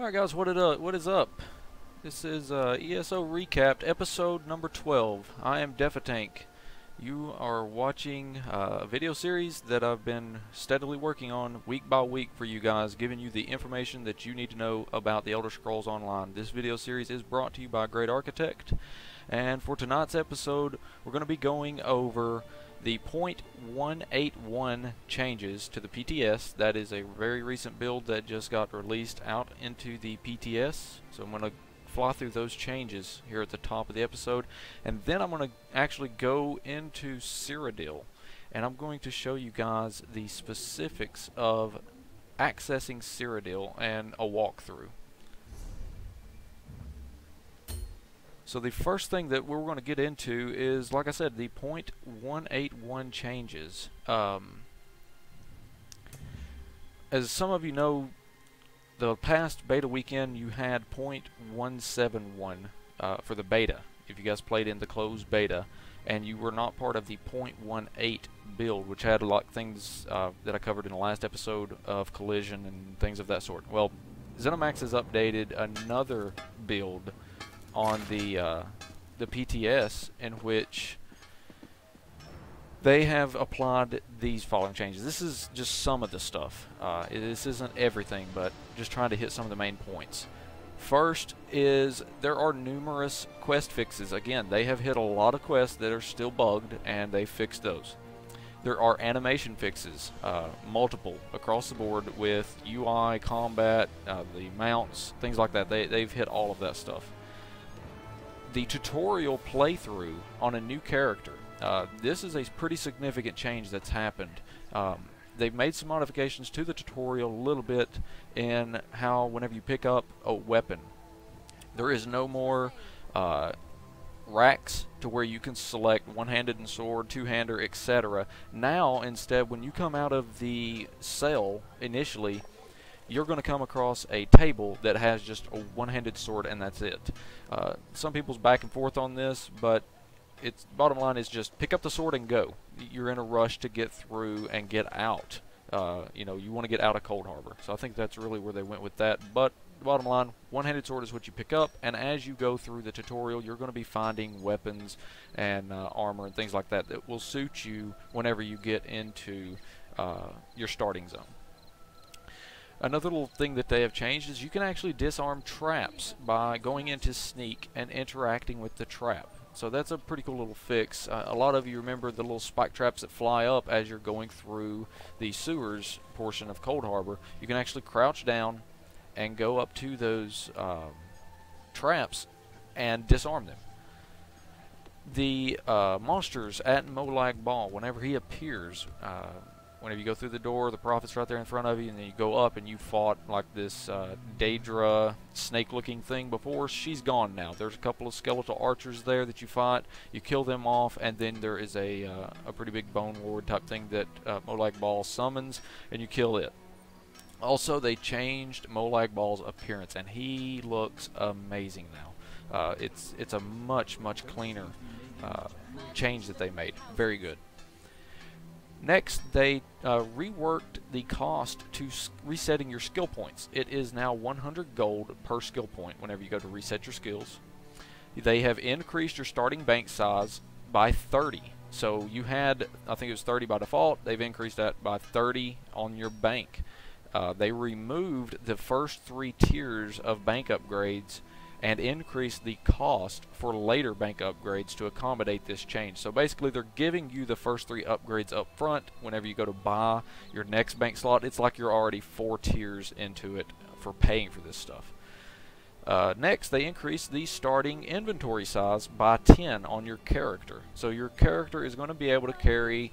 Alright guys, what is up? This is ESO Recapped, episode number 12. I am Defatank. You are watching a video series that I've been steadily working on week by week for you guys, giving you the information that you need to know about the Elder Scrolls Online. This video series is brought to you by Great Architect, and for tonight's episode we're going to be going over the 0.181 changes to the PTS. That is a very recent build that just got released out into the PTS. So I'm going to fly through those changes here at the top of the episode, and then I'm going to actually go into Cyrodiil, and I'm going to show you guys the specifics of accessing Cyrodiil and a walkthrough. So the first thing that we're going to get into is, like I said, the 0.181 changes. As some of you know, the past beta weekend you had 0.171 for the beta, if you guys played in the closed beta, and you were not part of the 0.18 build, which had a lot of things that I covered in the last episode of collision and things of that sort. Well, ZeniMax has updated another build on the PTS, in which they have applied these following changes. This is just some of the stuff. This isn't everything, but just trying to hit some of the main points. First is there are numerous quest fixes. Again, they have hit a lot of quests that are still bugged, and they fixed those. There are animation fixes, multiple across the board with UI, combat, the mounts, things like that. They've hit all of that stuff. The tutorial playthrough on a new character. This is a pretty significant change that's happened. They've made some modifications to the tutorial a little bit in how whenever you pick up a weapon, there is no more racks to where you can select one-handed and sword, two-hander, etc. Now, instead, when you come out of the cell initially, you're going to come across a table that has just a one-handed sword, and that's it. Some people's back and forth on this, but its bottom line is just pick up the sword and go. You're in a rush to get through and get out. You know, you want to get out of Cold Harbor. So I think that's really where they went with that. But the bottom line, one-handed sword is what you pick up, and as you go through the tutorial, you're going to be finding weapons and armor and things like that that will suit you whenever you get into your starting zone. Another little thing that they have changed is you can actually disarm traps by going into sneak and interacting with the trap. So that's a pretty cool little fix. A lot of you remember the little spike traps that fly up as you're going through the sewers portion of Cold Harbor. You can actually crouch down and go up to those traps and disarm them. The monsters at Molag Bal, whenever he appears, whenever you go through the door, the prophet's right there in front of you, and then you go up and you fought like this Daedra snake-looking thing before. She's gone now. There's a couple of skeletal archers there that you fight. You kill them off, and then there is a pretty big bone lord type thing that Molag Bal summons, and you kill it. Also, they changed Molag Bal's appearance, and he looks amazing now. It's a much cleaner change that they made. Very good. Next, they reworked the cost to resetting your skill points. It is now 100 gold per skill point whenever you go to reset your skills. They have increased your starting bank size by 30. So you had, I think it was 30 by default. They've increased that by 30 on your bank. They removed the first 3 tiers of bank upgrades and increase the cost for later bank upgrades to accommodate this change. So basically they're giving you the first 3 upgrades up front. Whenever you go to buy your next bank slot, it's like you're already 4 tiers into it for paying for this stuff. Next, they increased the starting inventory size by 10 on your character. So your character is going to be able to carry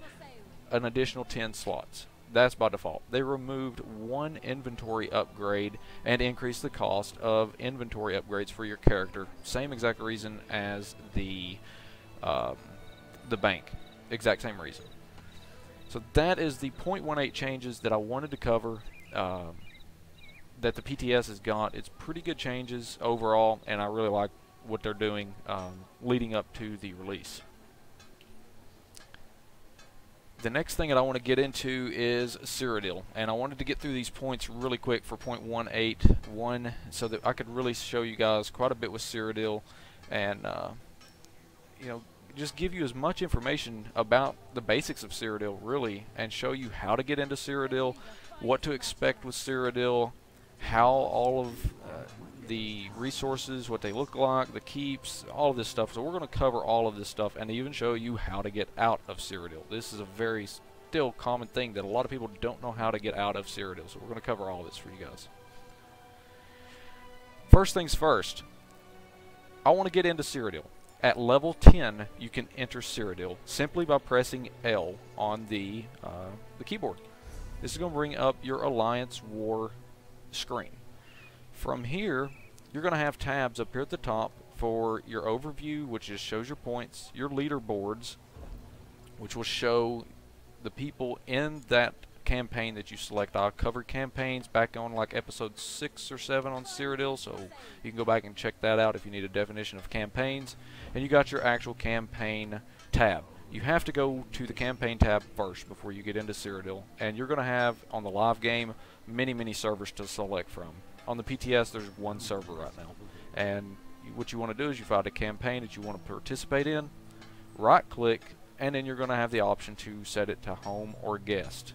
an additional 10 slots. That's by default. They removed 1 inventory upgrade and increased the cost of inventory upgrades for your character. Same exact reason as the bank. Exact same reason. So that is the 0.18 changes that I wanted to cover that the PTS has got. It's pretty good changes overall, and I really like what they're doing leading up to the release. The next thing that I want to get into is Cyrodiil, and I wanted to get through these points really quick for 0.181 so that I could really show you guys quite a bit with Cyrodiil, and you know, just give you as much information about the basics of Cyrodiil really, and show you how to get into Cyrodiil, what to expect with Cyrodiil, how all of the resources, what they look like, the keeps, all of this stuff. So we're going to cover all of this stuff and even show you how to get out of Cyrodiil. This is a very still common thing that a lot of people don't know how to get out of Cyrodiil. So we're going to cover all of this for you guys. First things first, I want to get into Cyrodiil. At level 10, you can enter Cyrodiil simply by pressing L on the keyboard. This is going to bring up your Alliance War screen. From here, you're going to have tabs up here at the top for your overview, which just shows your points, your leaderboards, which will show the people in that campaign that you select. I covered campaigns back on like episode 6 or 7 on Cyrodiil, so you can go back and check that out if you need a definition of campaigns. And you got your actual campaign tab. You have to go to the campaign tab first before you get into Cyrodiil, and you're going to have on the live game many servers to select from. On the PTS, there's one server right now, and what you want to do is you find a campaign that you want to participate in, right click, and then you're going to have the option to set it to home or guest.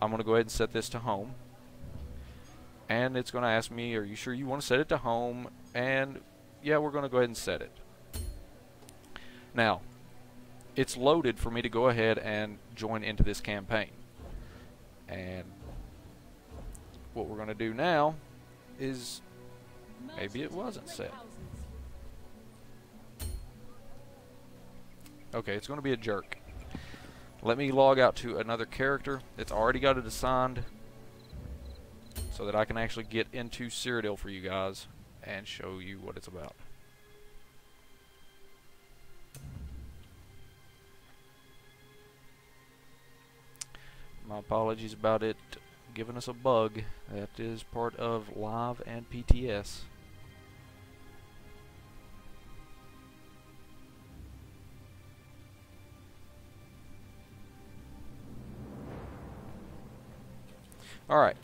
I'm going to go ahead and set this to home, and it's going to ask me, are you sure you want to set it to home? And yeah, we're going to go ahead and set it. Now it's loaded for me to go ahead and join into this campaign, and what we're going to do now is, maybe it wasn't set. Okay, it's going to be a jerk. Let me log out to another character that's already got it assigned so that I can actually get into Cyrodiil for you guys and show you what it's about. My apologies about it giving us a bug. That is part of live and PTS. Alright,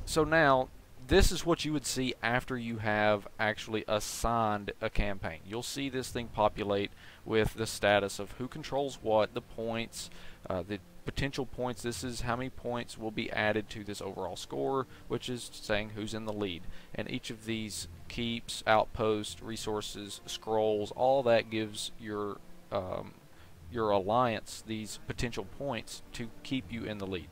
so now this is what you would see after you have actually assigned a campaign. You'll see this thing populate with the status of who controls what, the points, the potential points. This is how many points will be added to this overall score, which is saying who's in the lead. And each of these keeps, outposts, resources, scrolls, all that gives your alliance these potential points to keep you in the lead.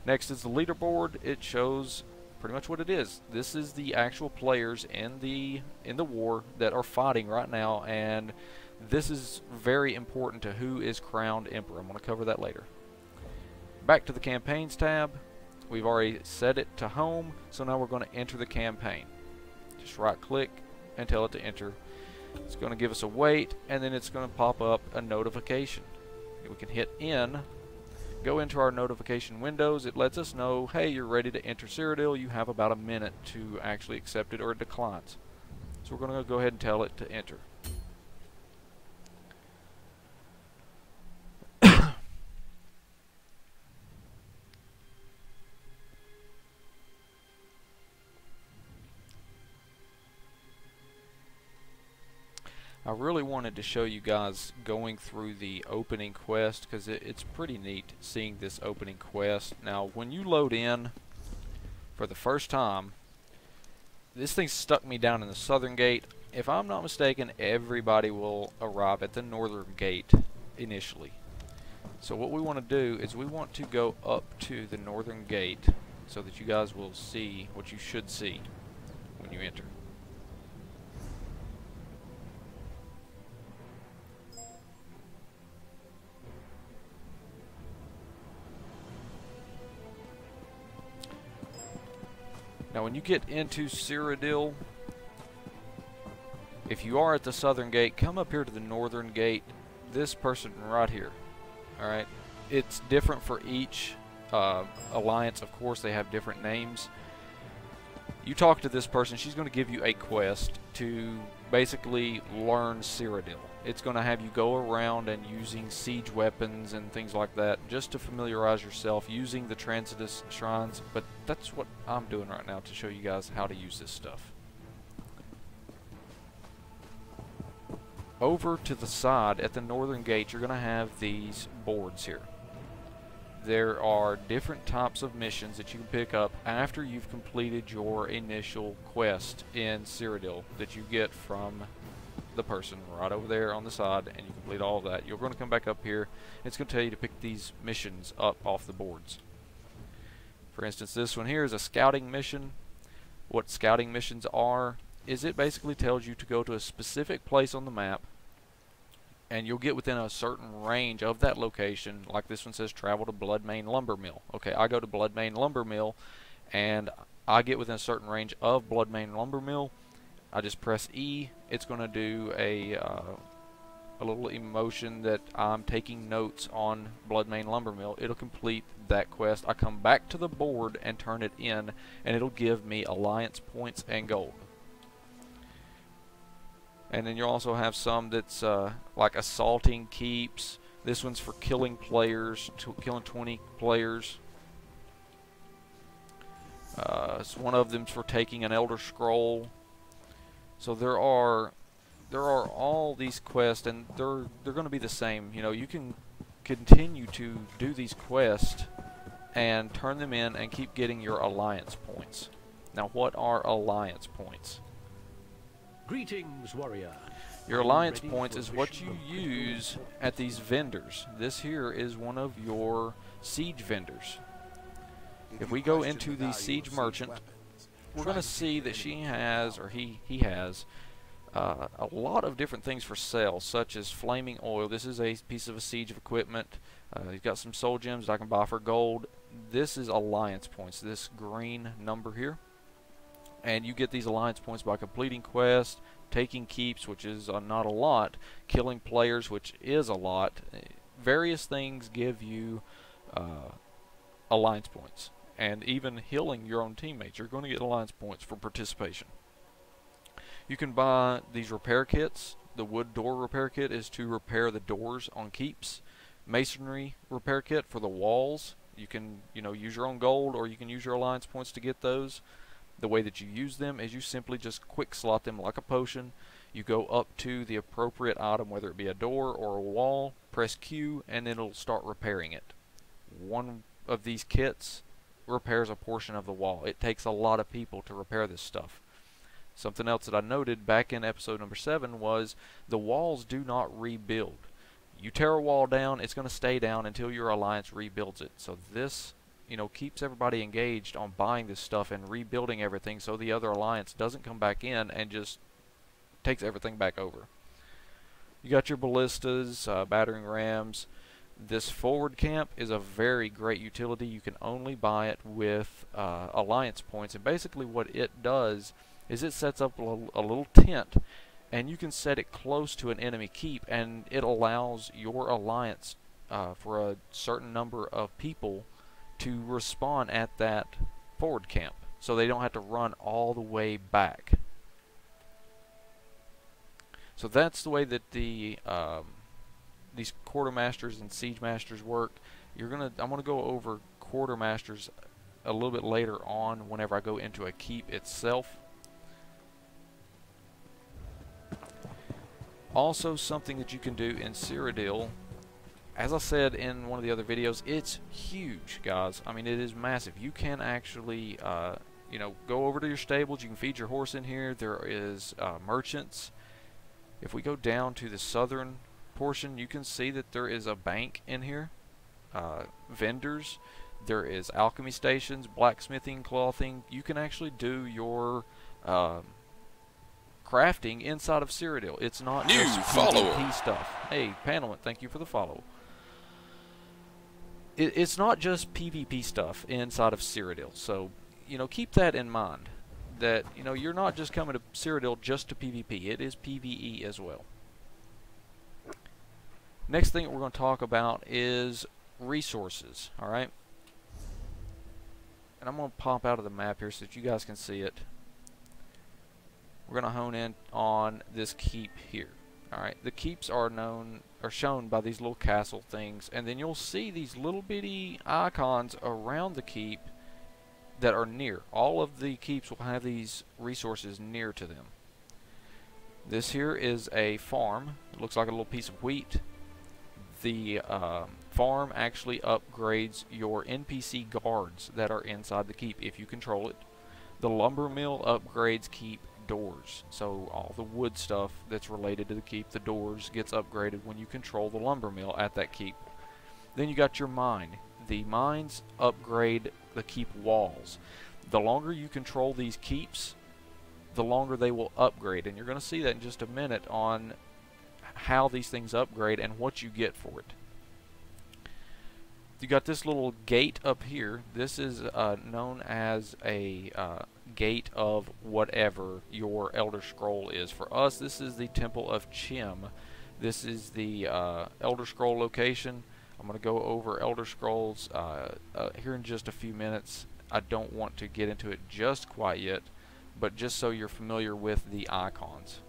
Next is the leaderboard. It shows pretty much what it is. This is the actual players in the war that are fighting right now, and this is very important to who is crowned emperor. I'm going to cover that later. Back to the campaigns tab. We've already set it to home, so now we're going to enter the campaign. Just right click and tell it to enter. It's going to give us a wait, and then it's going to pop up a notification. We can hit in, go into our notification windows. It lets us know, hey, you're ready to enter Cyrodiil. You have about a minute to actually accept it or it declines. So we're going to go ahead and tell it to enter. I really wanted to show you guys going through the opening quest because it's pretty neat seeing this opening quest. Now when you load in for the first time, this thing stuck me down in the southern gate. If I'm not mistaken, everybody will arrive at the northern gate initially. So what we want to do is we want to go up to the northern gate so that you guys will see what you should see when you enter. Now when you get into Cyrodiil, if you are at the southern gate, come up here to the northern gate. This person right here, alright? It's different for each alliance, of course. They have different names. You talk to this person, she's going to give you a quest to basically learn Cyrodiil. it's going to have you go around and using siege weapons and things like that just to familiarize yourself using the Transitus Shrines, but that's what I'm doing right now to show you guys how to use this stuff. Over to the side at the northern gate, you're going to have these boards here. There are different types of missions that you can pick up after you've completed your initial quest in Cyrodiil that you get from the person right over there on the side, and you complete all of that. You're going to come back up here. It's going to tell you to pick these missions up off the boards. For instance, this one here is a scouting mission. What scouting missions are is it basically tells you to go to a specific place on the map, and you'll get within a certain range of that location. Like this one says travel to Bloodmane Lumber Mill. Okay, I go to Bloodmane Lumber Mill and I get within a certain range of Bloodmane Lumber Mill. I just press E. It's going to do a little emotion that I'm taking notes on Bloodmane Lumber Mill. It'll complete that quest. I come back to the board and turn it in, and it'll give me alliance points and gold. And then you'll also have some that's like assaulting keeps. This one's for killing players, killing 20 players. One of them's for taking an Elder Scroll. So there are all these quests, and they're going to be the same. You know, you can continue to do these quests and turn them in and keep getting your alliance points. Now, what are alliance points? Greetings, warrior. Your alliance points is what you use at these vendors. This here is one of your siege vendors. If we go into the siege merchant, we're going to see that she has, or he has, a lot of different things for sale, such as flaming oil. This is a piece of a siege of equipment. He's got some soul gems that I can buy for gold. This is alliance points, this green number here. And you get these alliance points by completing quests, taking keeps, which is not a lot, killing players, which is a lot. Various things give you alliance points. And even healing your own teammates, you're going to get alliance points for participation. You can buy these repair kits. The wood door repair kit is to repair the doors on keeps. Masonry repair kit for the walls. You can, use your own gold, or you can use your alliance points to get those. The way that you use them is you simply just quick slot them like a potion. You go up to the appropriate item, whether it be a door or a wall, press Q, and it'll start repairing it. One of these kits repairs a portion of the wall. It takes a lot of people to repair this stuff. Something else that I noted back in episode number 7 was the walls do not rebuild. You tear a wall down, it's going to stay down until your alliance rebuilds it. So this keeps everybody engaged on buying this stuff and rebuilding everything, so the other alliance doesn't come back in and just takes everything back over. You got your ballistas, battering rams. This forward camp is a very great utility. You can only buy it with alliance points, and basically what it does is it sets up a little tent, and you can set it close to an enemy keep, and it allows your alliance for a certain number of people to respawn at that forward camp, so they don't have to run all the way back. So that's the way that the these quartermasters and siege masters work. I'm gonna go over quartermasters a little bit later on whenever I go into a keep itself. Also, something that you can do in Cyrodiil, as I said in one of the other videos, it's huge, guys. I mean, it is massive. You can actually, go over to your stables. You can feed your horse in here. There is merchants. If we go down to the southern portion, you can see that there is a bank in here. Vendors. There is alchemy stations, blacksmithing, clothing. You can actually do your crafting inside of Cyrodiil. It's not just PvP stuff. Hey, Panelman, thank you for the follow. It's not just PvP stuff inside of Cyrodiil. So, keep that in mind. That, you're not just coming to Cyrodiil just to PvP. It is PvE as well. Next thing we're going to talk about is resources. Alright? And I'm going to pop out of the map here so that you guys can see it. We're going to hone in on this keep here. Alright, the keeps are shown by these little castle things, and then you'll see these little bitty icons around the keep that are near. All of the keeps will have these resources near to them. This here is a farm. It looks like a little piece of wheat. The farm actually upgrades your NPC guards that are inside the keep if you control it. The lumber mill upgrades keep doors. So all the wood stuff that's related to the keep, the doors, gets upgraded when you control the lumber mill at that keep. Then you got your mine. The mines upgrade the keep walls. The longer you control these keeps, the longer they will upgrade, and you're going to see that in just a minute on how these things upgrade and what you get for it. You got this little gate up here. This is known as a gate of whatever your Elder Scroll is. For us, this is the Temple of Chim. This is the Elder Scroll location. I'm going to go over Elder Scrolls here in just a few minutes. I don't want to get into it just quite yet, but just so you're familiar with the icons.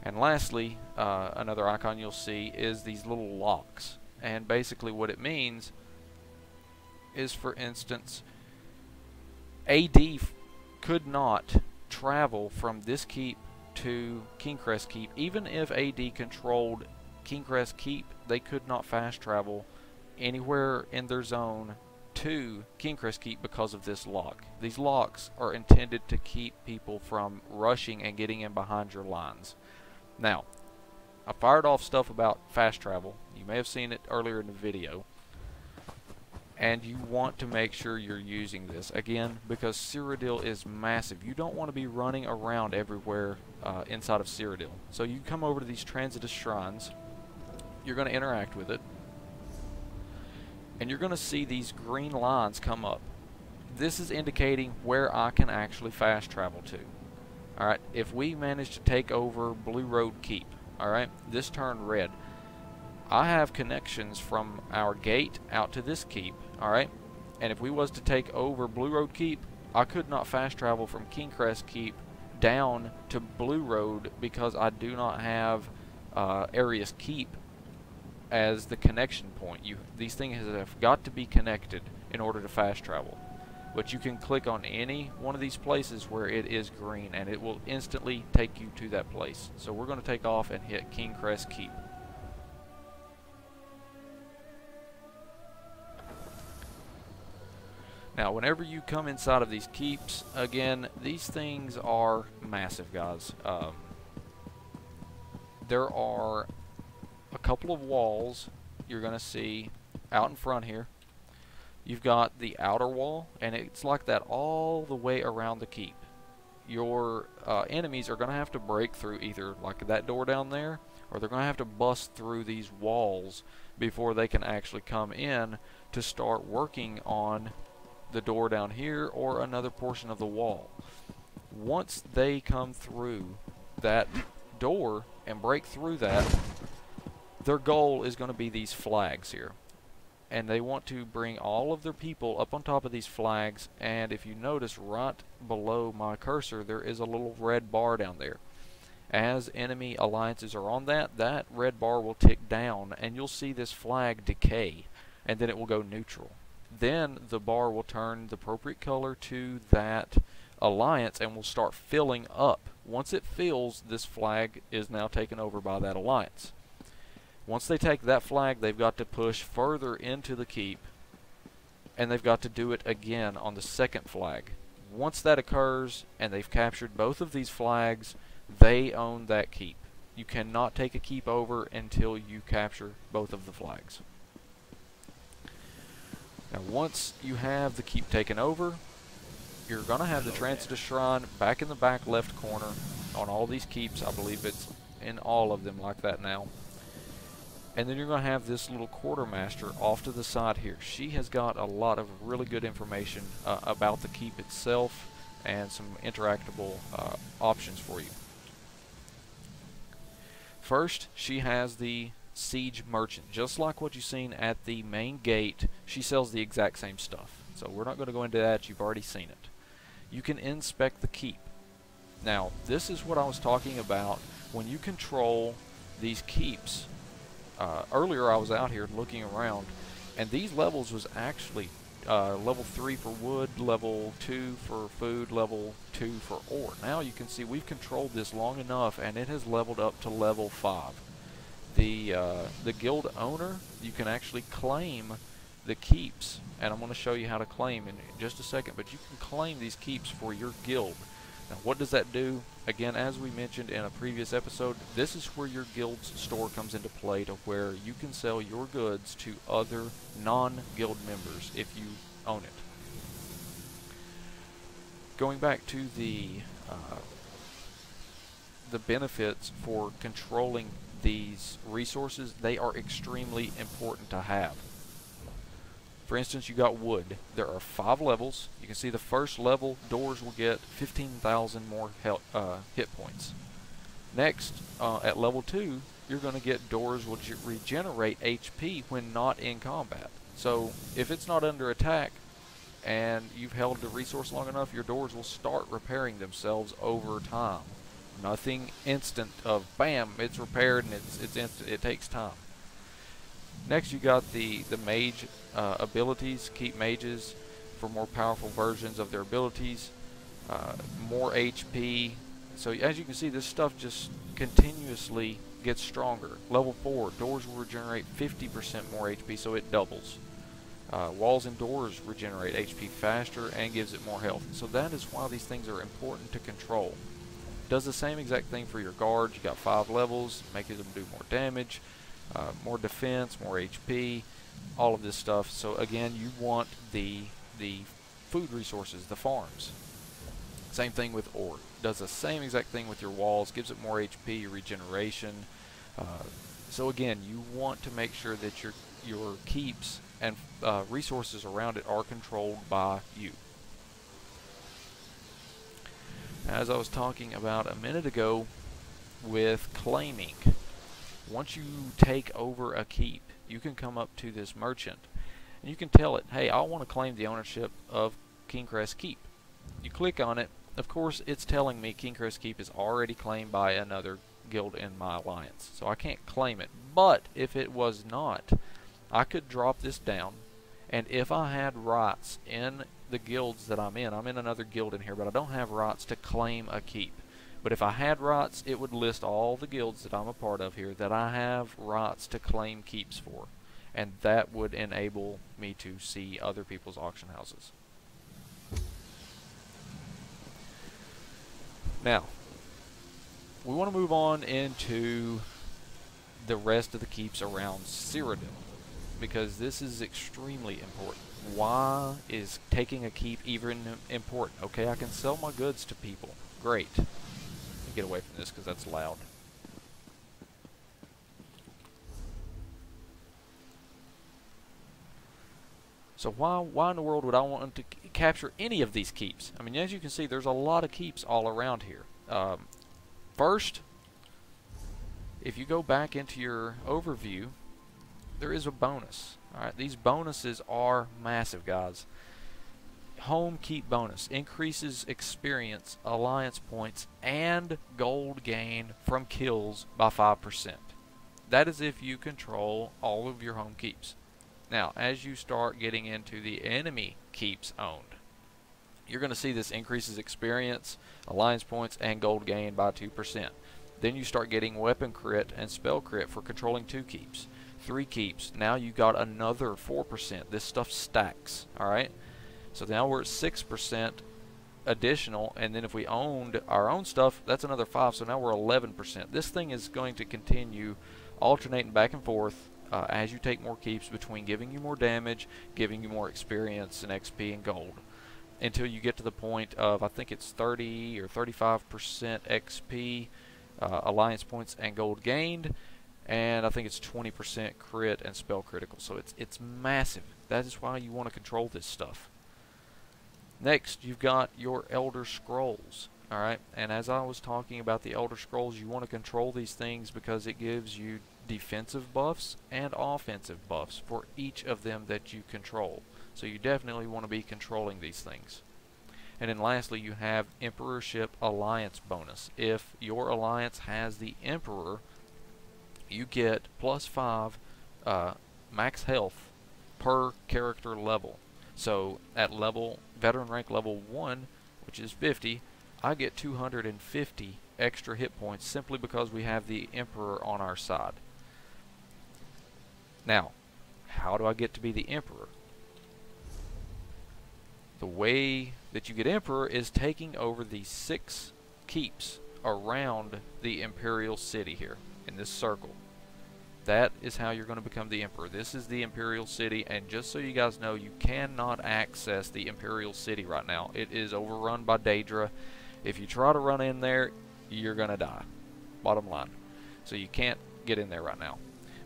And lastly, another icon you'll see is these little locks. And basically what it means is, for instance, AD could not travel from this keep to Kingcrest Keep. Even if AD controlled Kingcrest Keep, they could not fast travel anywhere in their zone to Kingcrest Keep because of this lock. These locks are intended to keep people from rushing and getting in behind your lines. Now, I fired off stuff about fast travel. You may have seen it earlier in the video. And you want to make sure you're using this. Again, because Cyrodiil is massive. You don't want to be running around everywhere inside of Cyrodiil. So you come over to these Transitus Shrines. You're going to interact with it. And you're going to see these green lines come up. This is indicating where I can actually fast travel to. Alright, if we manage to take over Blue Road Keep, alright, this turned red. I have connections from our gate out to this keep, alright, and if we was to take over Blue Road Keep, I could not fast travel from Kingcrest Keep down to Blue Road because I do not have Arius Keep as the connection point. These things have got to be connected in order to fast travel. But you can click on any one of these places where it is green and it will instantly take you to that place. So we're going to take off and hit Kingcrest Keep. Now, whenever you come inside of these keeps, again, these things are massive, guys. There are a couple of walls you're going to see out in front here. You've got the outer wall, and it's like that all the way around the keep. Your enemies are going to have to break through either like that door down there, or they're going to have to bust through these walls before they can actually come in to start working on the door down here or another portion of the wall. Once they come through that door and break through that, their goal is going to be these flags here. And they want to bring all of their people up on top of these flags, and if you notice right below my cursor there is a little red bar down there. As enemy alliances are on that, that red bar will tick down and you'll see this flag decay, and then it will go neutral. Then the bar will turn the appropriate color to that alliance and will start filling up. Once it fills, this flag is now taken over by that alliance. Once they take that flag, they've got to push further into the keep, and they've got to do it again on the second flag. Once that occurs and they've captured both of these flags, they own that keep. You cannot take a keep over until you capture both of the flags. Now, once you have the keep taken over, you're going to have the Transitus Shrine back in the back left corner on all these keeps. I believe it's in all of them like that now. And then you're going to have this little Quartermaster off to the side here. She has got a lot of really good information about the keep itself and some interactable options for you. First, she has the Siege Merchant. Just like what you've seen at the main gate, she sells the exact same stuff. So we're not going to go into that. You've already seen it. You can inspect the keep. Now, this is what I was talking about when you control these keeps, earlier I was out here looking around, and these levels was actually level 3 for wood, level 2 for food, level 2 for ore. Now you can see we've controlled this long enough, and it has leveled up to level 5. The guild owner, you can actually claim the keeps, and I'm going to show you how to claim in just a second, but you can claim these keeps for your guild. Now what does that do? Again, as we mentioned in a previous episode, this is where your guild's store comes into play, to where you can sell your goods to other non-guild members if you own it. Going back to the benefits for controlling these resources, they are extremely important to have. For instance, you got wood. There are 5 levels. You can see the first level, doors will get 15,000 more hit points. Next, at level 2, you're going to get doors which regenerate HP when not in combat. So, if it's not under attack, and you've held the resource long enough, your doors will start repairing themselves over time. Nothing instant of bam, it's repaired and it's instant. It takes time. Next, you got the mage abilities. Keep mages for more powerful versions of their abilities, more HP. So as you can see, this stuff just continuously gets stronger. Level 4, doors will regenerate 50% more HP, so it doubles. Walls and doors regenerate HP faster and gives it more health. So that is why these things are important to control. Does the same exact thing for your guards. You got 5 levels, making them do more damage, more defense, more HP, all of this stuff. So again, you want the food resources, the farms. Same thing with ore. Does the same exact thing with your walls, gives it more HP, regeneration. So again, you want to make sure that your keeps and resources around it are controlled by you. As I was talking about a minute ago with claiming, once you take over a keep, you can come up to this merchant and you can tell it, hey, I want to claim the ownership of Kingcrest Keep. You click on it. Of course, it's telling me Kingcrest Keep is already claimed by another guild in my alliance, so I can't claim it. But if it was not, I could drop this down, and if I had rights in the guilds that I'm in another guild in here, but I don't have rights to claim a keep. But if I had rights, it would list all the guilds that I'm a part of here that I have rights to claim keeps for, and that would enable me to see other people's auction houses. Now, we want to move on into the rest of the keeps around Cyrodiil, because this is extremely important. Why is taking a keep even important? Okay, I can sell my goods to people. Great. Let me get away from this because that's loud. So why in the world would I want to capture any of these keeps? I mean, as you can see, there's a lot of keeps all around here. First, if you go back into your overview, there is a bonus. Alright, these bonuses are massive, guys. Home keep bonus increases experience, alliance points, and gold gain from kills by 5%. That is if you control all of your home keeps. Now, as you start getting into the enemy keeps owned, you're going to see this increases experience, alliance points, and gold gain by 2%. Then you start getting weapon crit and spell crit for controlling 2 keeps. 3 keeps. Now you got another 4%. This stuff stacks. Alright? So now we're at 6% additional, and then if we owned our own stuff, that's another 5, so now we're 11%. This thing is going to continue alternating back and forth as you take more keeps, between giving you more damage, giving you more experience and XP and gold, until you get to the point of, I think it's 30 or 35% XP, alliance points and gold gained, and I think it's 20% crit and spell critical. So it's massive. That is why you want to control this stuff. Next, you've got your Elder Scrolls. Alright, and as I was talking about the Elder Scrolls, you want to control these things because it gives you defensive buffs and offensive buffs for each of them that you control. So you definitely want to be controlling these things. And then lastly, you have Emperorship Alliance bonus. If your alliance has the Emperor, you get +5 max health per character level. So at veteran rank level 1, which is 50, I get 250 extra hit points simply because we have the Emperor on our side. Now, how do I get to be the Emperor? The way that you get Emperor is taking over the 6 keeps around the Imperial City here in this circle. That is how you're going to become the Emperor. This is the Imperial City, and just so you guys know, you cannot access the Imperial City right now. It is overrun by Daedra. If you try to run in there, you're going to die. Bottom line. So you can't get in there right now.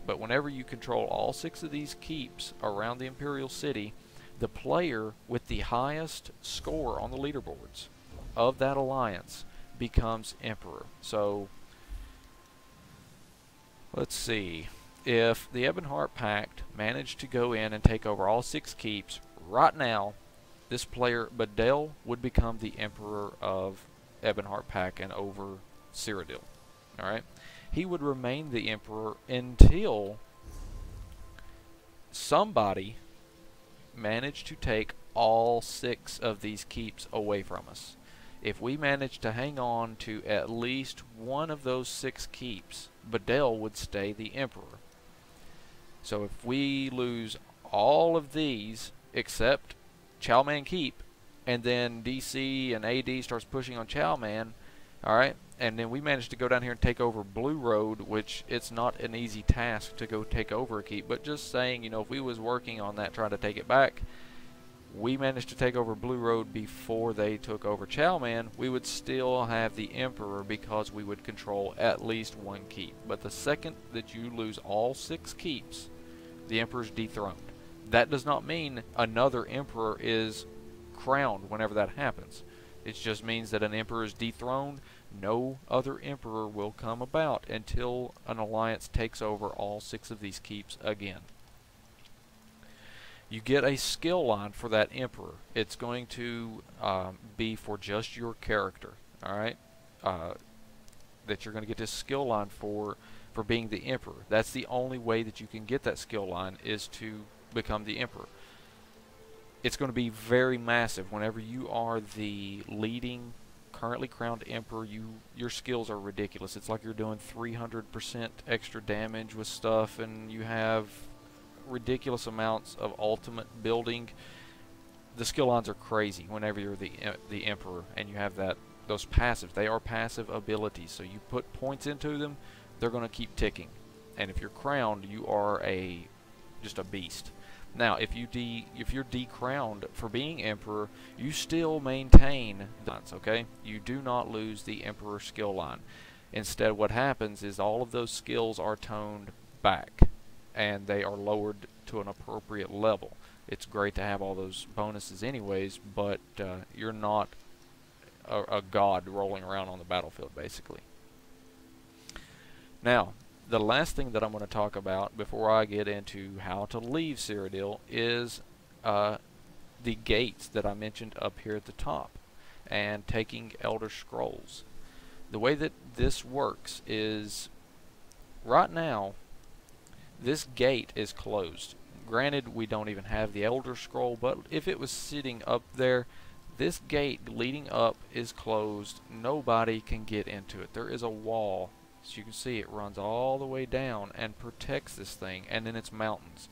But whenever you control all 6 of these keeps around the Imperial City, the player with the highest score on the leaderboards of that alliance becomes Emperor. So let's see. If the Ebonheart Pact managed to go in and take over all 6 keeps, right now, this player, Badel, would become the Emperor of Ebonheart Pact and over Cyrodiil. Alright? He would remain the Emperor until somebody managed to take all 6 of these keeps away from us. If we manage to hang on to at least one of those 6 keeps, Badel would stay the Emperor. So if we lose all of these except Chalman Keep, and then DC and AD starts pushing on Chalman, alright, and then we manage to go down here and take over Blue Road, which it's not an easy task to go take over a keep, but just saying, you know, if we was working on that trying to take it back, we managed to take over Blue Road before they took over Chalman, we would still have the Emperor because we would control at least one keep. But the second that you lose all 6 keeps, the Emperor's dethroned. That does not mean another Emperor is crowned whenever that happens. It just means that an Emperor is dethroned. No other Emperor will come about until an alliance takes over all 6 of these keeps again. You get a skill line for that Emperor. It's going to be for just your character, alright? That you're going to get this skill line for being the Emperor. That's the only way that you can get that skill line, is to become the Emperor. It's going to be very massive. Whenever you are the leading, currently crowned Emperor, your skills are ridiculous. It's like you're doing 300% extra damage with stuff, and you have ridiculous amounts of ultimate building. The skill lines are crazy whenever you're the Emperor and you have those passives. They are passive abilities, so you put points into them, they're going to keep ticking. And if you're crowned, you are just a beast. Now, if you're decrowned for being Emperor, you still maintain the lines, okay? You do not lose the Emperor skill line. Instead, what happens is all of those skills are toned back, and they are lowered to an appropriate level. It's great to have all those bonuses anyways, but you're not a god rolling around on the battlefield, basically. Now, the last thing that I'm going to talk about before I get into how to leave Cyrodiil is the gates that I mentioned up here at the top, and taking Elder Scrolls. The way that this works is, right now, this gate is closed. Granted, we don't even have the Elder Scroll, but if it was sitting up there, this gate leading up is closed. Nobody can get into it. There is a wall. As you can see, it runs all the way down and protects this thing, and then it's mountains.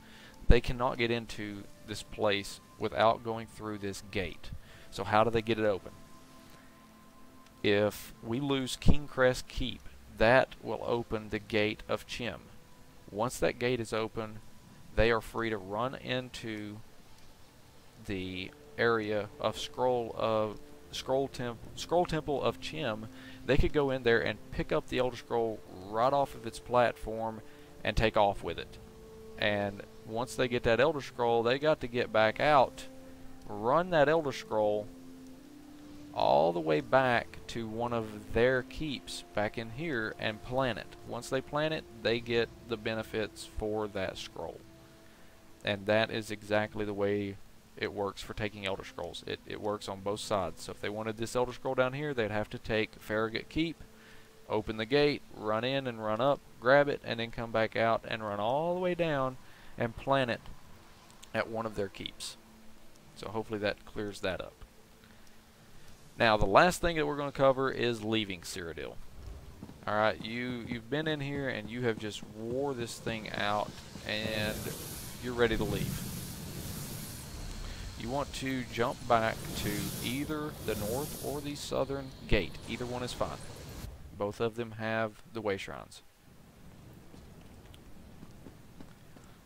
They cannot get into this place without going through this gate. So how do they get it open? If we lose Kingcrest Keep, that will open the gate of Chim. Once that gate is open, they are free to run into the area of Scroll Temple of Chim. They could go in there and pick up the Elder Scroll right off of its platform and take off with it. And once they get that Elder Scroll, they got to get back out, run that Elder Scroll all the way back to one of their keeps back in here and plant it. Once they plant it, they get the benefits for that scroll. And that is exactly the way it works for taking Elder Scrolls. It works on both sides. So if they wanted this Elder Scroll down here, they'd have to take Farragut Keep, open the gate, run in and run up, grab it, and then come back out and run all the way down and plant it at one of their keeps. So hopefully that clears that up. Now the last thing that we're going to cover is leaving Cyrodiil. Alright, you've been in here and you have just wore this thing out and you're ready to leave. You want to jump back to either the north or the southern gate. Either one is fine. Both of them have the way shrines.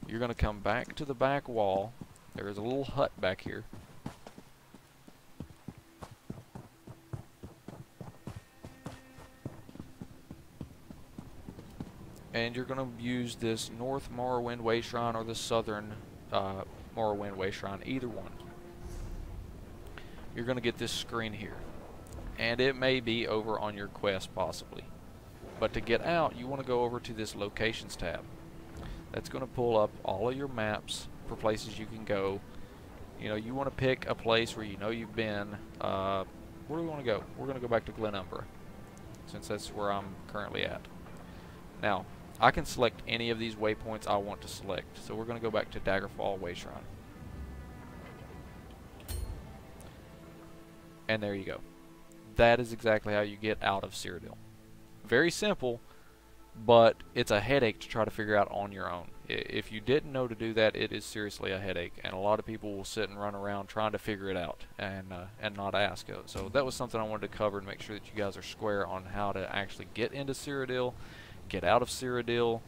You're going to come back to the back wall. There is a little hut back here. And you're going to use this North Morrowind Way Shrine or the Southern Morrowind Way Shrine, either one. You're going to get this screen here. And it may be over on your quest, possibly. But to get out, you want to go over to this Locations tab. That's going to pull up all of your maps for places you can go. You know, you want to pick a place where you know you've been. Where do we want to go? We're going to go back to Glen Umbra, since that's where I'm currently at. Now, I can select any of these waypoints I want to select. So we're going to go back to Daggerfall Way Shrine. And there you go. That is exactly how you get out of Cyrodiil. Very simple, but it's a headache to try to figure out on your own. If you didn't know to do that, it is seriously a headache, and a lot of people will sit and run around trying to figure it out and not ask. So that was something I wanted to cover and make sure that you guys are square on how to actually get into Cyrodiil, get out of Cyrodiil,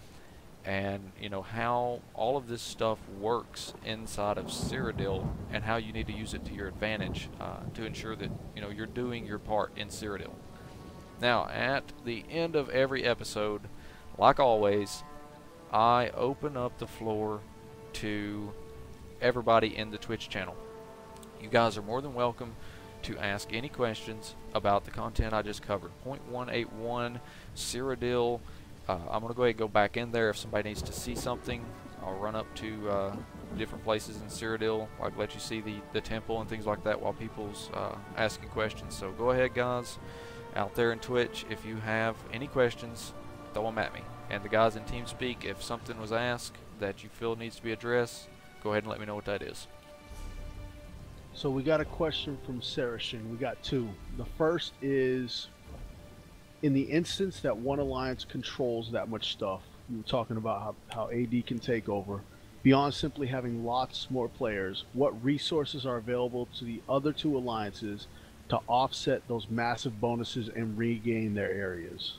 and you know how all of this stuff works inside of Cyrodiil and how you need to use it to your advantage to ensure that you know you're doing your part in Cyrodiil. Now, at the end of every episode, like always, I open up the floor to everybody in the Twitch channel. You guys are more than welcome to ask any questions about the content I just covered. 0.181 Cyrodiil. I'm going to go ahead and go back in there if somebody needs to see something. I'll run up to different places in Cyrodiil, like let you see the temple and things like that while people's asking questions. So go ahead, guys, out there in Twitch, if you have any questions, throw them at me. And the guys in TeamSpeak, if something was asked that you feel needs to be addressed, go ahead and let me know what that is. So we got a question from Saracen. We got two. The first is, in the instance that one alliance controls that much stuff, you were talking about how AD can take over, beyond simply having lots more players, what resources are available to the other two alliances to offset those massive bonuses and regain their areas?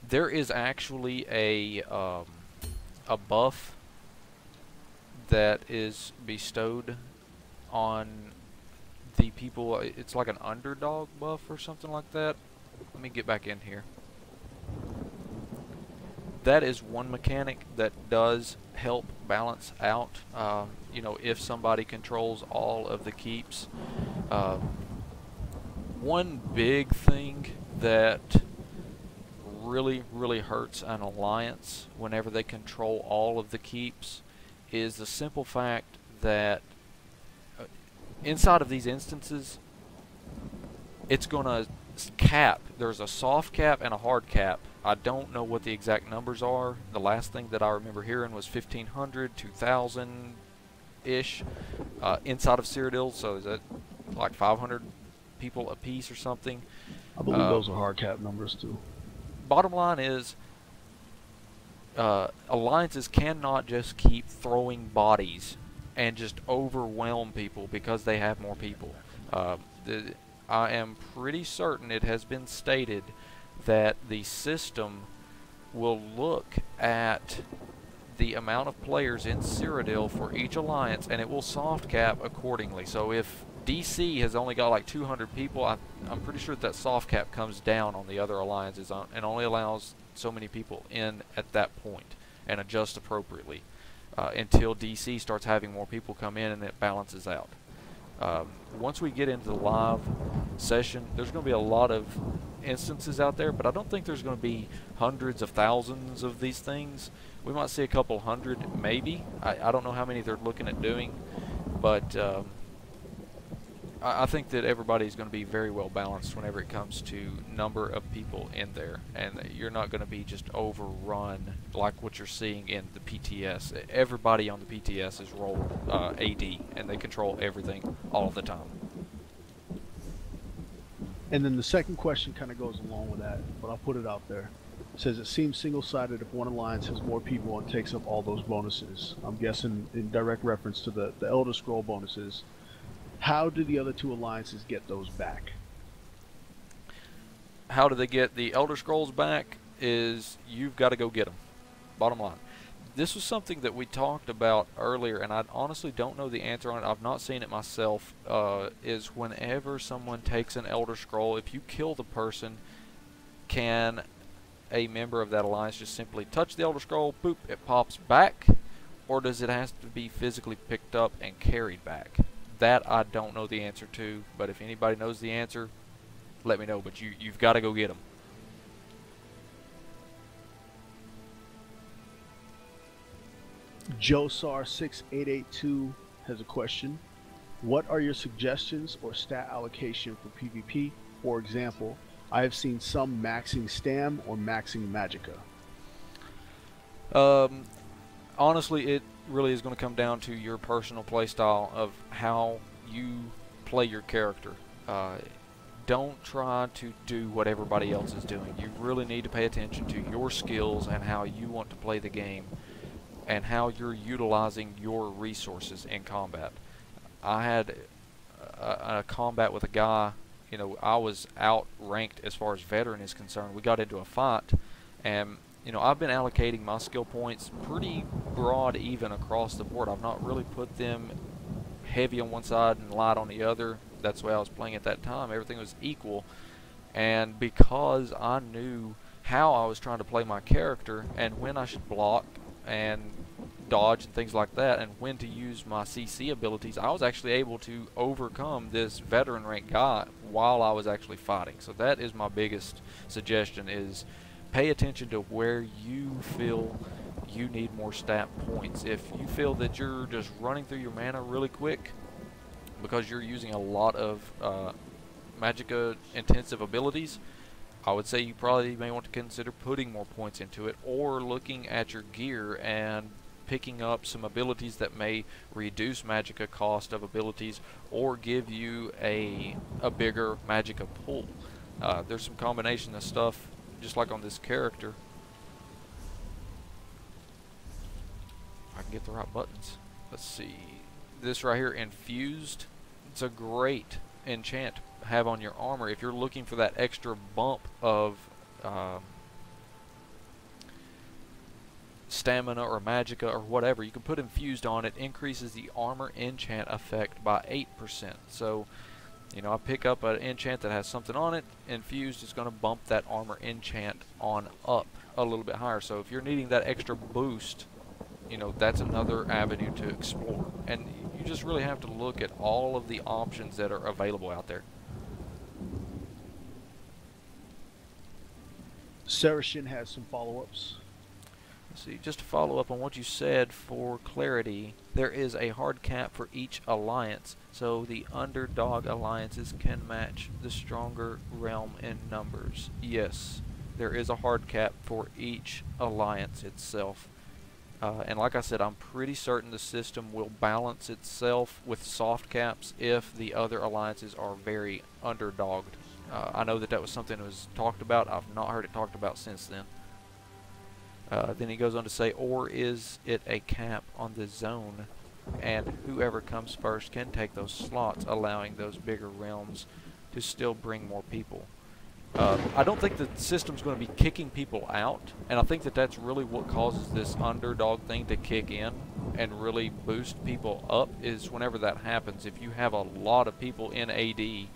There is actually a buff that is bestowed on the people. It's like an underdog buff or something like that. Let me get back in here. That is one mechanic that does help balance out, you know, if somebody controls all of the keeps. One big thing that really hurts an alliance whenever they control all of the keeps is the simple fact that inside of these instances, it's going to cap. There's a soft cap and a hard cap. I don't know what the exact numbers are. The last thing that I remember hearing was 1,500, 2,000-ish inside of Cyrodiil. So is that like 500 people a piece or something? I believe those are hard cap numbers too. Bottom line is, alliances cannot just keep throwing bodies and just overwhelm people because they have more people. I am pretty certain it has been stated that the system will look at the amount of players in Cyrodiil for each alliance, and it will soft cap accordingly. So if DC has only got like 200 people, I'm pretty sure that soft cap comes down on the other alliances and only allows so many people in at that point and adjust appropriately until DC starts having more people come in and it balances out. Once we get into the live session, there's going to be a lot of instances out there, but I don't think there's going to be hundreds of thousands of these things. We might see a couple hundred, maybe. I don't know how many they're looking at doing, but I think that everybody's going to be very well balanced whenever it comes to number of people in there, and you're not going to be just overrun like what you're seeing in the PTS. Everybody on the PTS is role AD, and they control everything all the time. And then the second question kind of goes along with that, but I'll put it out there. It says it seems single-sided if one alliance has more people and takes up all those bonuses. I'm guessing in direct reference to the Elder Scroll bonuses. How do the other two alliances get those back? How do they get the Elder Scrolls back is you've got to go get them. Bottom line. This was something that we talked about earlier, and I honestly don't know the answer on it. I've not seen it myself. Is whenever someone takes an Elder Scroll, if you kill the person, can a member of that alliance just simply touch the Elder Scroll, boop, it pops back? Or does it have to be physically picked up and carried back? That I don't know the answer to, but if anybody knows the answer, let me know. But you've got to go get them. Josar6882 has a question. What are your suggestions or stat allocation for PvP? For example, I have seen some maxing Stam or maxing Magicka. Honestly, it really is going to come down to your personal playstyle of how you play your character. Don't try to do what everybody else is doing. You really need to pay attention to your skills and how you want to play the game and how you're utilizing your resources in combat. I had a combat with a guy, you know, I was outranked as far as veteran is concerned. We got into a fight, and you know, I've been allocating my skill points pretty broad even across the board. I've not really put them heavy on one side and light on the other. That's the way I was playing at that time. Everything was equal. And because I knew how I was trying to play my character and when I should block and dodge and things like that and when to use my CC abilities, I was actually able to overcome this veteran rank guy while I was actually fighting. So that is my biggest suggestion, is pay attention to where you feel you need more stat points. If you feel that you're just running through your mana really quick because you're using a lot of Magicka intensive abilities, I would say you probably may want to consider putting more points into it, or looking at your gear and picking up some abilities that may reduce Magicka cost of abilities or give you a bigger Magicka pool. There's some combination of stuff just like on this character. I can get the right buttons. Let's see. This right here, Infused. It's a great enchant to have on your armor if you're looking for that extra bump of stamina or Magicka or whatever. You can put Infused on it. Increases the armor enchant effect by 8%. So, you know, I pick up an enchant that has something on it. Infused is going to bump that armor enchant on up a little bit higher. So if you're needing that extra boost, you know, that's another avenue to explore. And you just really have to look at all of the options that are available out there. Saracen has some follow-ups. Let's see, just to follow up on what you said for clarity, there is a hard cap for each alliance, so the underdog alliances can match the stronger realm in numbers. Yes, there is a hard cap for each alliance itself. And like I said, I'm pretty certain the system will balance itself with soft caps if the other alliances are very underdogged. I know that was something that was talked about. I've not heard it talked about since then. Then he goes on to say, or is it a cap on the zone, and whoever comes first can take those slots, allowing those bigger realms to still bring more people. I don't think the system's going to be kicking people out, and I think that that's really what causes this underdog thing to kick in and really boost people up, is whenever that happens. If you have a lot of people in AD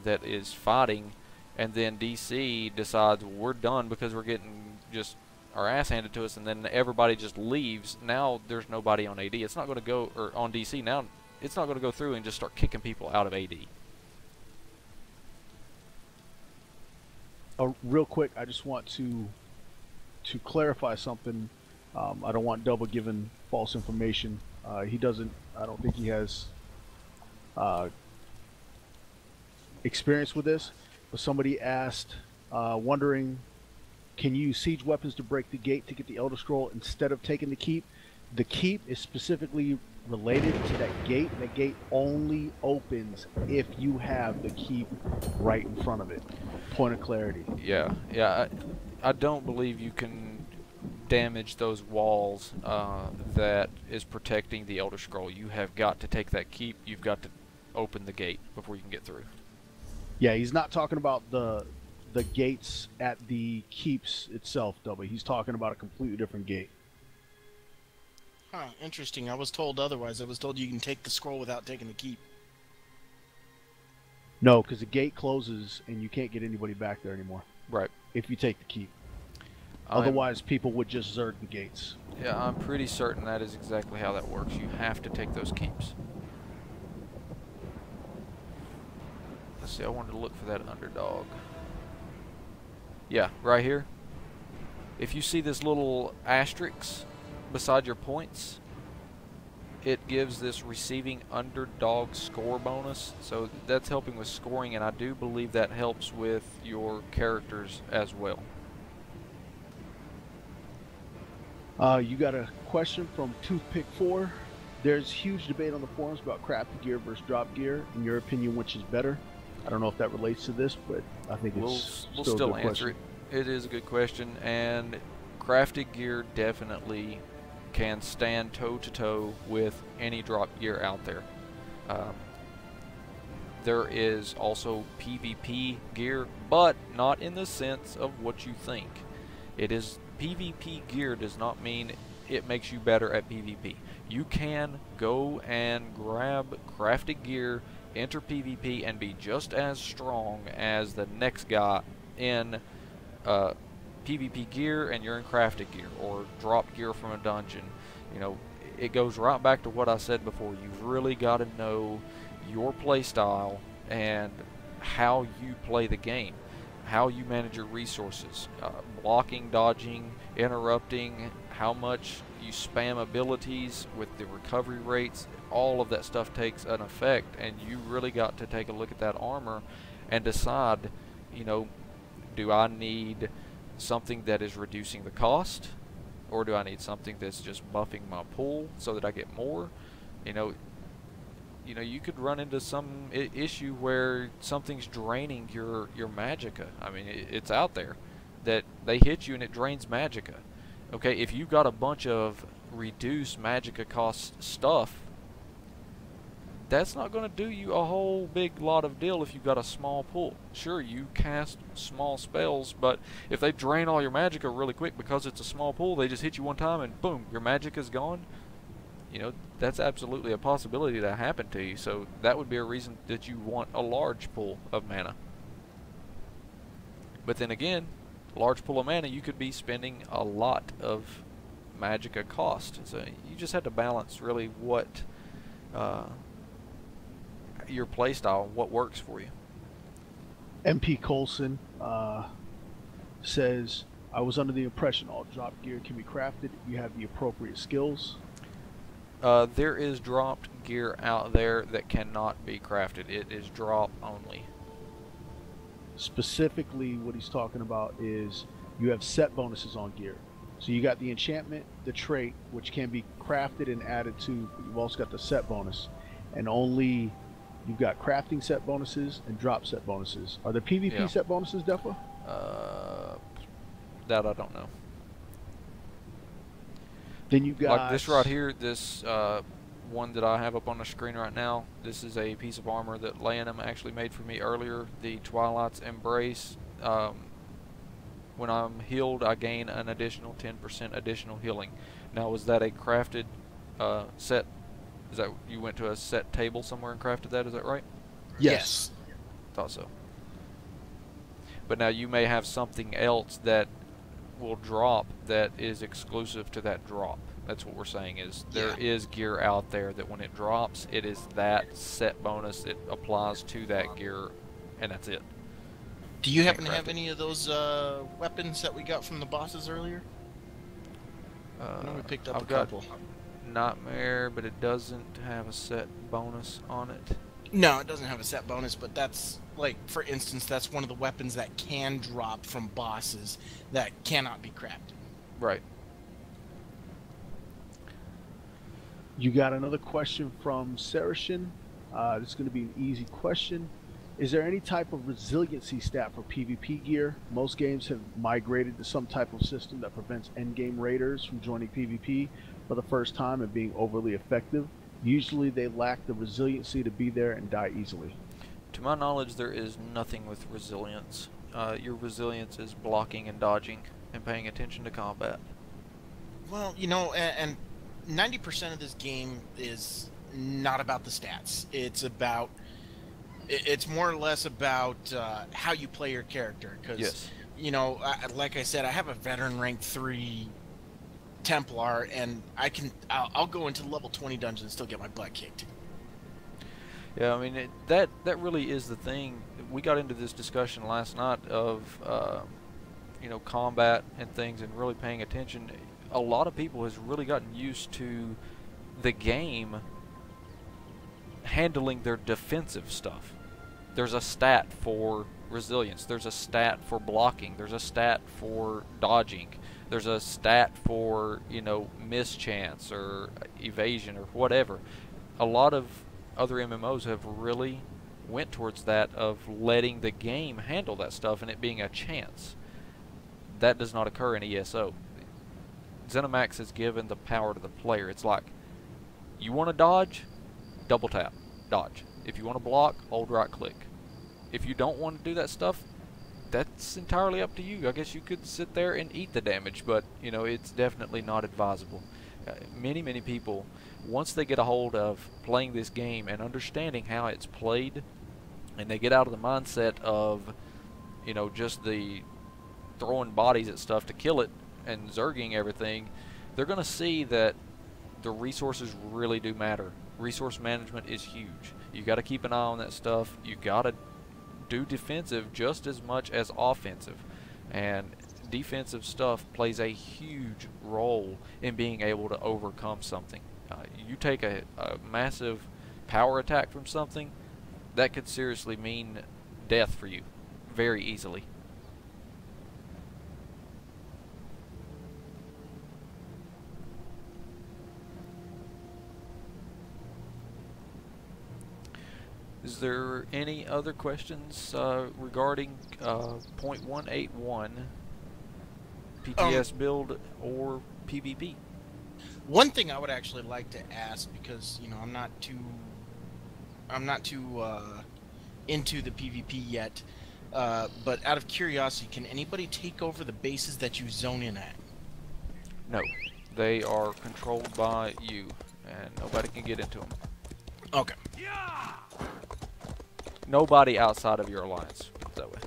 that is fighting, and then DC decides, well, we're done because we're getting just our ass handed to us, and then everybody just leaves, now there's nobody on AD. It's not going to go, or on DC now, it's not going to go through and just start kicking people out of AD. Real quick, I just want to clarify something. I don't want Double giving false information. He doesn't. I don't think he has uh, experience with this. But somebody asked, wondering, can you use siege weapons to break the gate to get the Elder Scroll instead of taking the keep? The keep is specifically related to that gate. That gate only opens if you have the keep right in front of it. Point of clarity. Yeah, yeah. I don't believe you can damage those walls that is protecting the Elder Scroll. You have got to take that keep. You've got to open the gate before you can get through. Yeah, he's not talking about the gates at the keeps itself, Double. He's talking about a completely different gate. Huh, interesting. I was told otherwise. I was told you can take the scroll without taking the keep. No, because the gate closes and you can't get anybody back there anymore. Right. If you take the keep. Otherwise, people would just zerg the gates. Yeah, I'm pretty certain that is exactly how that works. You have to take those keeps. Let's see, I wanted to look for that underdog. Yeah, right here. If you see this little asterisk beside your points, it gives this receiving underdog score bonus. So that's helping with scoring, and I do believe that helps with your characters as well. You got a question from Toothpick4. There's huge debate on the forums about crafted gear versus drop gear. In your opinion, which is better? I don't know if that relates to this, but I think We'll still still a good answer question. it. It is a good question, and crafted gear definitely can stand toe-to-toe with any drop gear out there. There is also PvP gear, but not in the sense of what you think. It is PvP gear does not mean it makes you better at PvP. You can go and grab crafted gear, enter PvP, and be just as strong as the next guy in PvP gear, and you're in crafted gear or dropped gear from a dungeon. You know, it goes right back to what I said before. You've really got to know your play style and how you play the game, how you manage your resources, blocking, dodging, interrupting, how much you spam abilities with the recovery rates. All of that stuff takes an effect, and you really got to take a look at that armor and decide, you know, do I need something that is reducing the cost, or do I need something that's just buffing my pool so that I get more? You know, you could run into some issue where something's draining your magicka. I mean, it's out there that they hit you and it drains magicka. Okay, if you've got a bunch of reduced magicka cost stuff, that's not going to do you a whole big lot of deal if you've got a small pool. Sure, you cast small spells, but if they drain all your magicka really quick because it's a small pool, they just hit you one time and boom, your magicka's gone. You know, that's absolutely a possibility to happen to you, so that would be a reason that you want a large pool of mana. But then again, large pool of mana, you could be spending a lot of magicka cost. So you just have to balance really what your playstyle, what works for you. MP Colson says, I was under the impression all drop gear can be crafted if you have the appropriate skills. There is dropped gear out there that cannot be crafted. It is drop only. Specifically, what he's talking about is you have set bonuses on gear. So you got the enchantment, the trait, which can be crafted and added to, but you've also got the set bonus. And only you've got crafting set bonuses and drop set bonuses. Are there PvP set bonuses, Defa? That I don't know. Then you got like this right here, this one that I have up on the screen right now. This is a piece of armor that Lanham actually made for me earlier, the Twilight's Embrace. When I'm healed, I gain an additional 10% additional healing. Now, was that a crafted set? Is that you went to a set table somewhere and crafted that? Is that right? Yes. Thought so. But now you may have something else that will drop that is exclusive to that drop. That's what we're saying is there is gear out there that when it drops, it is that set bonus that applies to that gear, and that's it. Do you Can't happen to craft have any of those weapons that we got from the bosses earlier? I know we picked up I've a got couple. Nightmare, but it doesn't have a set bonus on it. No, it doesn't have a set bonus, but that's, like, for instance, that's one of the weapons that can drop from bosses that cannot be crafted. Right. You got another question from Saracen. This is going to be an easy question. Is there any type of resiliency stat for PvP gear? Most games have migrated to some type of system that prevents endgame raiders from joining PvP for the first time and being overly effective. Usually they lack the resiliency to be there and die easily. To my knowledge, there is nothing with resilience. Your resilience is blocking and dodging and paying attention to combat. Well, you know, and 90% of this game is not about the stats. It's more or less about how you play your character. Because, Yes. you know, like I said, I have a veteran rank 3 Templar, and I'll go into level 20 dungeons and still get my butt kicked. Yeah, I mean, that really is the thing. We got into this discussion last night of, you know, combat and things and really paying attention. A lot of people has really gotten used to the game handling their defensive stuff. There's a stat for resilience. There's a stat for blocking. There's a stat for dodging. There's a stat for, you know, mischance or evasion or whatever. A lot of other MMOs have really went towards that of letting the game handle that stuff and it being a chance. That does not occur in ESO. ZeniMax has given the power to the player. It's like, you want to dodge, double tap, dodge. If you want to block, hold right click. If you don't want to do that stuff, that's entirely up to you. I guess you could sit there and eat the damage, but you know, it's definitely not advisable. Many people, once they get a hold of playing this game and understanding how it's played, and they get out of the mindset of, you know, just the throwing bodies at stuff to kill it and zerging everything, they're going to see that the resources really do matter. Resource management is huge. You got to keep an eye on that stuff. You got to do defensive just as much as offensive, and defensive stuff plays a huge role in being able to overcome something. You take a massive power attack from something, that could seriously mean death for you very easily. Is there any other questions regarding .181 PTS build or PvP? One thing I would actually like to ask, because you know I'm not too into the PvP yet, but out of curiosity, can anybody take over the bases that you zone in at? No, they are controlled by you, and nobody can get into them. Okay. Nobody outside of your alliance, put it that way.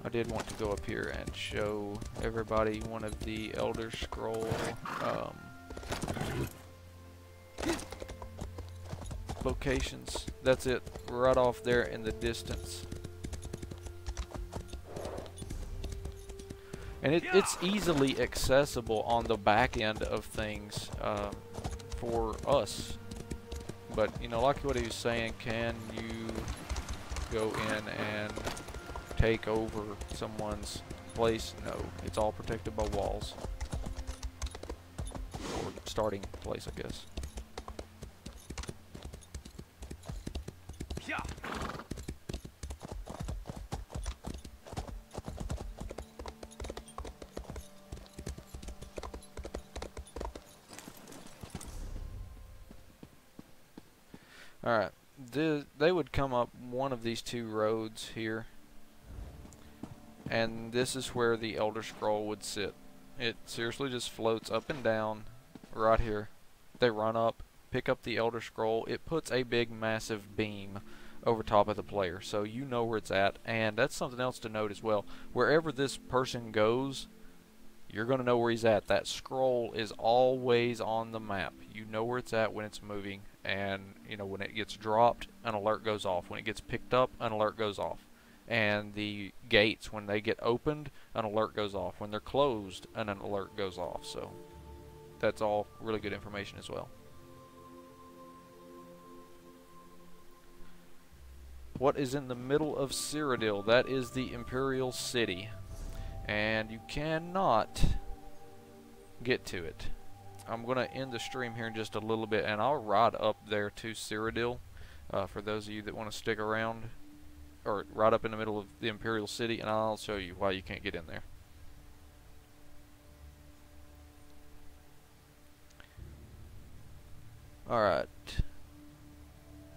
I did want to go up here and show everybody one of the Elder Scroll locations. That's it, right off there in the distance. And it's easily accessible on the back end of things for us. But, you know, like what he was saying, can you go in and take over someone's place? No, it's all protected by walls. Or starting place, I guess. Alright, they would come up one of these two roads here, and this is where the Elder Scroll would sit. It seriously just floats up and down right here. They run up, pick up the Elder Scroll. It puts a big massive beam over top of the player, so you know where it's at. And that's something else to note as well. Wherever this person goes, you're going to know where he's at. That scroll is always on the map. You know where it's at when it's moving, and when it gets dropped, an alert goes off. When it gets picked up, an alert goes off. And the gates, when they get opened, an alert goes off. When they're closed, an alert goes off. So that's all really good information as well. What is in the middle of Cyrodiil? That is the Imperial City, and you cannot get to it. I'm going to end the stream here in just a little bit, and I'll ride up there to Cyrodiil for those of you that want to stick around, or right up in the middle of the Imperial City, and I'll show you why you can't get in there. Alright.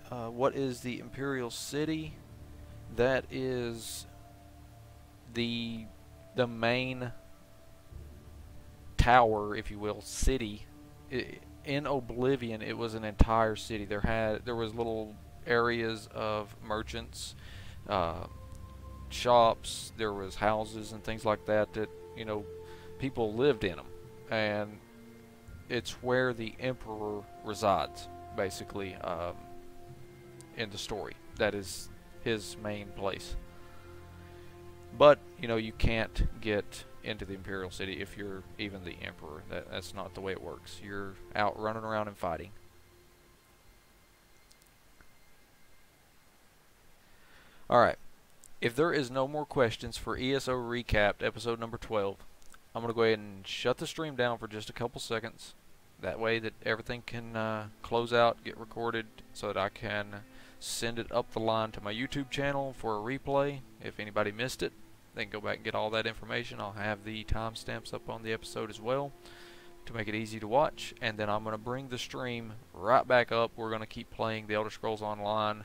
What is the Imperial City? That is the main tower, if you will, city. In Oblivion, it was an entire city. There was little areas of merchants, shops. There was houses and things like that people lived in them, and it's where the Emperor resides, basically. In the story, that is his main place. But you can't get into the Imperial City if you're even the Emperor. That's not the way it works. You're out running around and fighting. Alright, if there is no more questions for ESO Recapped episode number 12, I'm going to go ahead and shut the stream down for just a couple seconds. That way that everything can close out, get recorded, so that I can send it up the line to my YouTube channel for a replay. If anybody missed it, they can go back and get all that information. I'll have the timestamps up on the episode as well to make it easy to watch. And then I'm going to bring the stream right back up. We're going to keep playing the Elder Scrolls Online,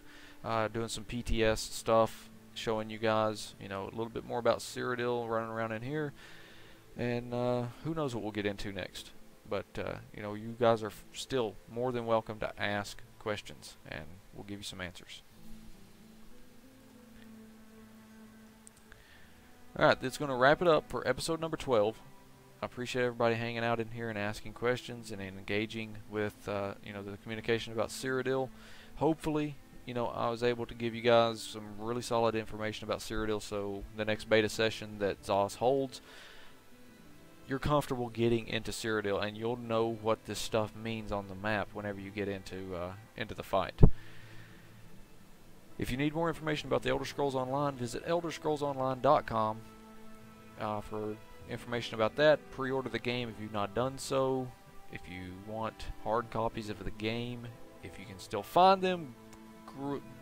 doing some PTS stuff, showing you guys, a little bit more about Cyrodiil, running around in here, and who knows what we'll get into next. But you guys are still more than welcome to ask questions, and we'll give you some answers. Alright, that's going to wrap it up for episode number 12. I appreciate everybody hanging out in here and asking questions and engaging with the communication about Cyrodiil. Hopefully, I was able to give you guys some really solid information about Cyrodiil, so the next beta session that ZOS holds, you're comfortable getting into Cyrodiil, and you'll know what this stuff means on the map whenever you get into the fight. If you need more information about the Elder Scrolls Online, visit elderscrollsonline.com for information about that. Pre-order the game if you've not done so. If you want hard copies of the game, if you can still find them,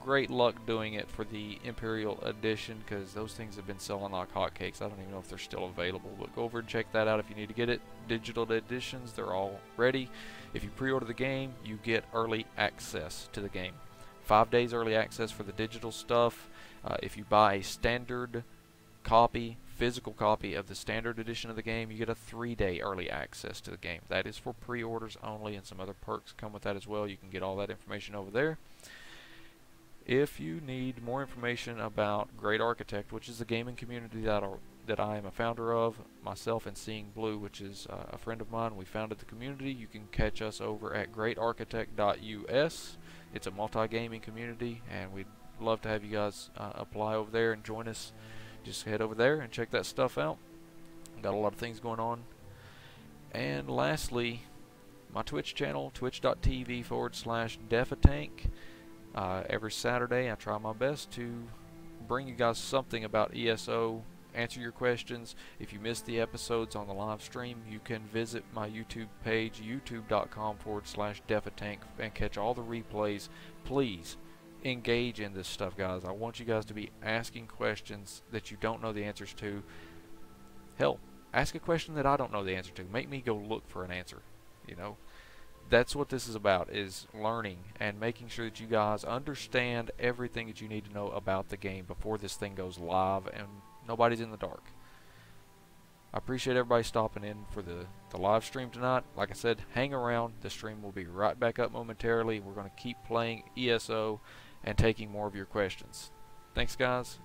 great luck doing it for the Imperial Edition, because those things have been selling like hotcakes. I don't even know if they're still available, but go over and check that out if you need to get it. Digital editions, they're all ready. If you pre-order the game, you get early access to the game. 5 days early access for the digital stuff. If you buy a standard copy, physical copy of the standard edition of the game, you get a 3-day early access to the game. That is for pre-orders only, and some other perks come with that as well. You can get all that information over there. If you need more information about Great Architect, which is the gaming community that I am a founder of, myself and Seeing Blue, which is a friend of mine, we founded the community. You can catch us over at greatarchitect.us. It's a multi-gaming community, and we'd love to have you guys apply over there and join us. Just head over there and check that stuff out. Got a lot of things going on. And lastly, my Twitch channel, twitch.tv/Defatank. Every Saturday I try my best to bring you guys something about ESO, answer your questions. If you missed the episodes on the live stream, you can visit my YouTube page, youtube.com/Defatank, and catch all the replays. Please engage in this stuff, guys. I want you guys to be asking questions that you don't know the answers to. Hell, ask a question that I don't know the answer to. Make me go look for an answer. That's what this is about, is learning and making sure that you guys understand everything that you need to know about the game before this thing goes live and nobody's in the dark. I appreciate everybody stopping in for the live stream tonight. Like I said, hang around. The stream will be right back up momentarily. We're going to keep playing ESO and taking more of your questions. Thanks, guys.